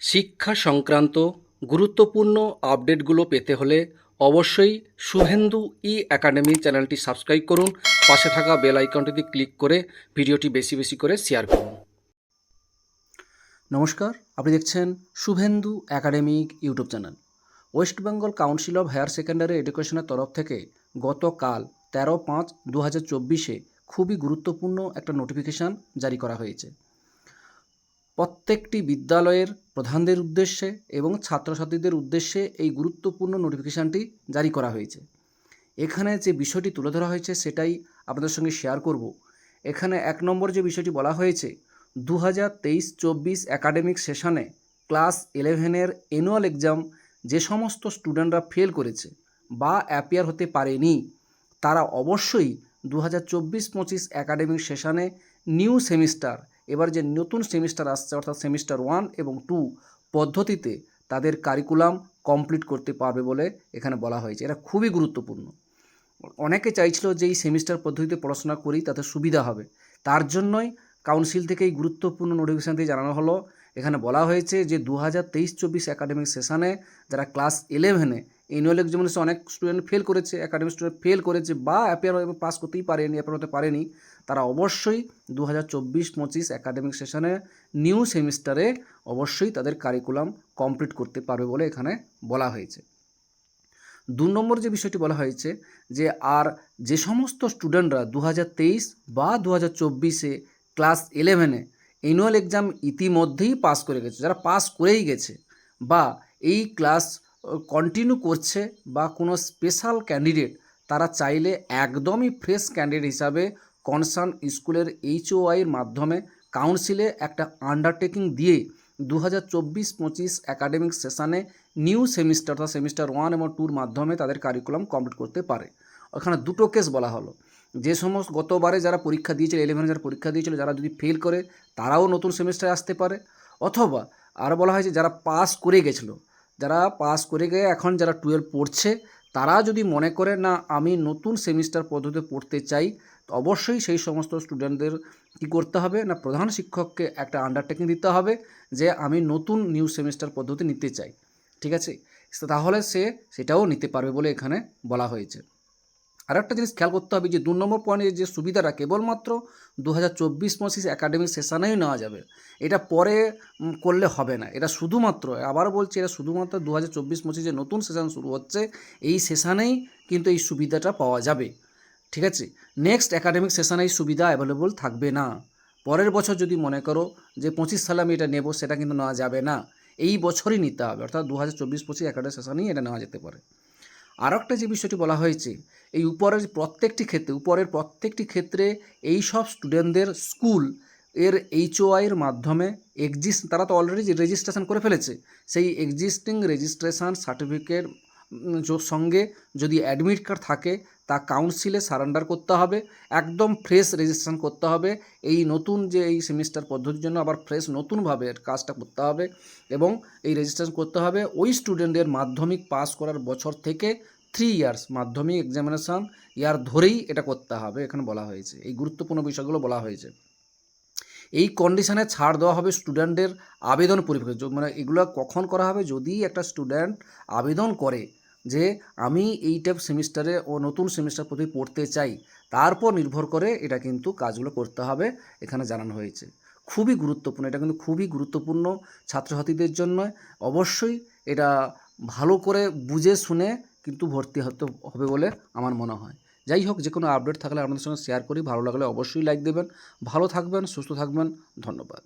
শিক্ষা সংক্রান্ত গুরুত্বপূর্ণ আপডেটগুলো পেতে হলে অবশ্যই শুভেন্দু ই একাডেমি চ্যানেলটি সাবস্ক্রাইব করুন। পাশে থাকা বেল আইকনটিতে ক্লিক করে ভিডিওটি বেশি বেশি করে শেয়ার করুন। নমস্কার, আপনি দেখছেন Shubhendu academic YouTube channel. West Bengal council of higher secondary এডুকেশনের তরফ থেকে গতকাল 13/5/2024 খুবই গুরুত্বপূর্ণ একটা নোটিফিকেশান জারি করা হয়েছে। প্রত্যেকটি বিদ্যালয়ের প্রধানদের উদ্দেশ্যে এবং ছাত্রছাত্রীদের উদ্দেশ্যে এই গুরুত্বপূর্ণ নোটিফিকেশানটি জারি করা হয়েছে। এখানে যে বিষয়টি তুলে ধরা হয়েছে সেটাই আপনাদের সঙ্গে শেয়ার করব। এখানে 1 নম্বর যে বিষয়টি বলা হয়েছে, 2023-24 একাডেমিক সেশনে ক্লাস 11-এর অ্যানুয়াল এক্সাম যে সমস্ত স্টুডেন্টরা ফেল করেছে বা অ্যাপিয়ার হতে পারেনি, তারা অবশ্যই 2024-25 একাডেমিক সেশনে নিউ সেমিস্টার, এবার যে নতুন সেমিস্টার আসছে অর্থাৎ সেমিস্টার 1 এবং 2 পদ্ধতিতে তাদের কারিকুলাম কমপ্লিট করতে পারবে বলে এখানে বলা হয়েছে। এটা খুবই গুরুত্বপূর্ণ। অনেকে চাইছিল যে এই সেমিস্টার পদ্ধতিতে পড়াশোনা করি তাতে সুবিধা হবে, তার জন্যই কাউন্সিল থেকে এই গুরুত্বপূর্ণ নোটিফিকেশান দিয়ে জানানো হলো। এখানে বলা হয়েছে যে 2023-24 একাডেমিক সেশনে যারা ক্লাস 11-এ অ্যানুয়াল এক্সামিনেশনে অনেক স্টুডেন্ট ফেল করেছে, একাডেমিক স্টুডেন্ট ফেল করেছে বা অ্যাপিয়ার পাস করতেই পারেনি, অ্যাপিয়ার হতে পারেনি, তারা অবশ্যই 2024-25 একাডেমিক সেশনে নিউ সেমিস্টারে অবশ্যই তাদের কারিকুলাম কমপ্লিট করতে পারবে বলে এখানে বলা হয়েছে। 2 নম্বর যে বিষয়টি বলা হয়েছে যে আর যে সমস্ত স্টুডেন্টরা 2023 বা 2024-এ ক্লাস 11-এ অ্যানুয়াল এক্সাম ইতিমধ্যেই পাস করে গেছে, যারা পাস করেই গেছে বা এই ক্লাস কন্টিনিউ করছে বা কোনো স্পেশাল ক্যান্ডিডেট, তারা চাইলে একদমই ফ্রেশ ক্যান্ডিডেট হিসাবে কনসার্ন স্কুলের HOI-এর মাধ্যমে কাউন্সিলে একটা আন্ডারটেকিং দিয়ে 2024-25 একাডেমিক সেশনে নিউ সেমিস্টার অর্থাৎ সেমিস্টার 1 এবং 2-র মাধ্যমে তাদের কারিকুলাম কমপ্লিট করতে পারে। ওখানে দুটো কেস বলা হলো, যে সমস্ত গতবারে যারা পরীক্ষা দিয়েছিল 11-এ যারা পরীক্ষা দিয়েছিল, যারা যদি ফেল করে তারাও নতুন সেমিস্টারে আসতে পারে, অথবা আরও বলা হয়েছে যারা পাস করে গেছিলো, যারা পাস করে গিয়ে এখন যারা 12 পড়ছে, তারা যদি মনে করে না আমি নতুন সেমিস্টার পদ্ধতিতে পড়তে চাই, তো অবশ্যই সেই সমস্ত স্টুডেন্টদের কী করতে হবে না, প্রধান শিক্ষককে একটা আন্ডারটেকিং দিতে হবে যে আমি নতুন নিউ সেমিস্টার পদ্ধতি নিতে চাই। ঠিক আছে, তাহলে সে সেটাও নিতে পারবে বলে এখানে বলা হয়েছে। আর একটা জিনিস খেয়াল করতে হবে যে 2 নম্বর পয়েন্টে যে সুবিধাটা কেবলমাত্র 2024-25 একাডেমিক সেশনেই নেওয়া যাবে, এটা পরে করলে হবে না। এটা শুধুমাত্র, আবার বলছি, এটা শুধুমাত্র 2024-25 যে নতুন সেশন শুরু হচ্ছে এই সেশনেই কিন্তু এই সুবিধাটা পাওয়া যাবে। ঠিক আছে, নেক্সট একাডেমিক সেশনে এই সুবিধা অ্যাভেলেবল থাকবে না। পরের বছর যদি মনে করো যে 25 সালে আমি এটা নেব, সেটা কিন্তু নেওয়া যাবে না, এই বছরই নিতে হবে, অর্থাৎ 2024-25 একাডেমিক সেশনেই এটা নেওয়া যেতে পারে। আর একটা যে বিষয়টি বলা হয়েছে, এই উপরের প্রত্যেকটি ক্ষেত্রে এই সব স্টুডেন্টদের স্কুল এর HOI-এর মাধ্যমে তারা তো অলরেডি রেজিস্ট্রেশন করে ফেলেছে, সেই এক্সিস্টিং রেজিস্ট্রেশন সার্টিফিকেট সঙ্গে যদি অ্যাডমিট কার্ড থাকে তা কাউন্সিলে সারেন্ডার করতে হবে, একদম ফ্রেশ রেজিস্ট্রেশন করতে হবে। এই নতুন যে এই সেমিস্টার পদ্ধতির জন্য আবার ফ্রেশ নতুনভাবে কাজটা করতে হবে এবং এই রেজিস্ট্রেশন করতে হবে ওই স্টুডেন্টের মাধ্যমিক পাস করার বছর থেকে 3 ইয়ার্স মাধ্যমিক এক্সামিনেশান ইয়ার ধরেই এটা করতে হবে। এখানে বলা হয়েছে এই গুরুত্বপূর্ণ বিষয়গুলো বলা হয়েছে। এই কন্ডিশানে ছাড় দেওয়া হবে স্টুডেন্টের আবেদন পরিপ্রেক্ষিতে, মানে এগুলো কখন করা হবে, যদি একটা স্টুডেন্ট আবেদন করে যে আমি এই টাইপ সেমিস্টারে ও নতুন সেমিস্টার প্রতি পড়তে চাই, তারপর নির্ভর করে এটা কিন্তু কাজগুলো করতে হবে, এখানে জানানো হয়েছে। খুবই গুরুত্বপূর্ণ, এটা কিন্তু খুবই গুরুত্বপূর্ণ ছাত্রছাত্রীদের জন্য। অবশ্যই এটা ভালো করে বুঝে শুনে কিন্তু ভর্তি হতে হবে বলে আমার মনে হয়। যাই হোক, যে কোনো আপডেট থাকলে আপনাদের সঙ্গে শেয়ার করি, ভালো লাগলে অবশ্যই লাইক দেবেন। ভালো থাকবেন, সুস্থ থাকবেন, ধন্যবাদ।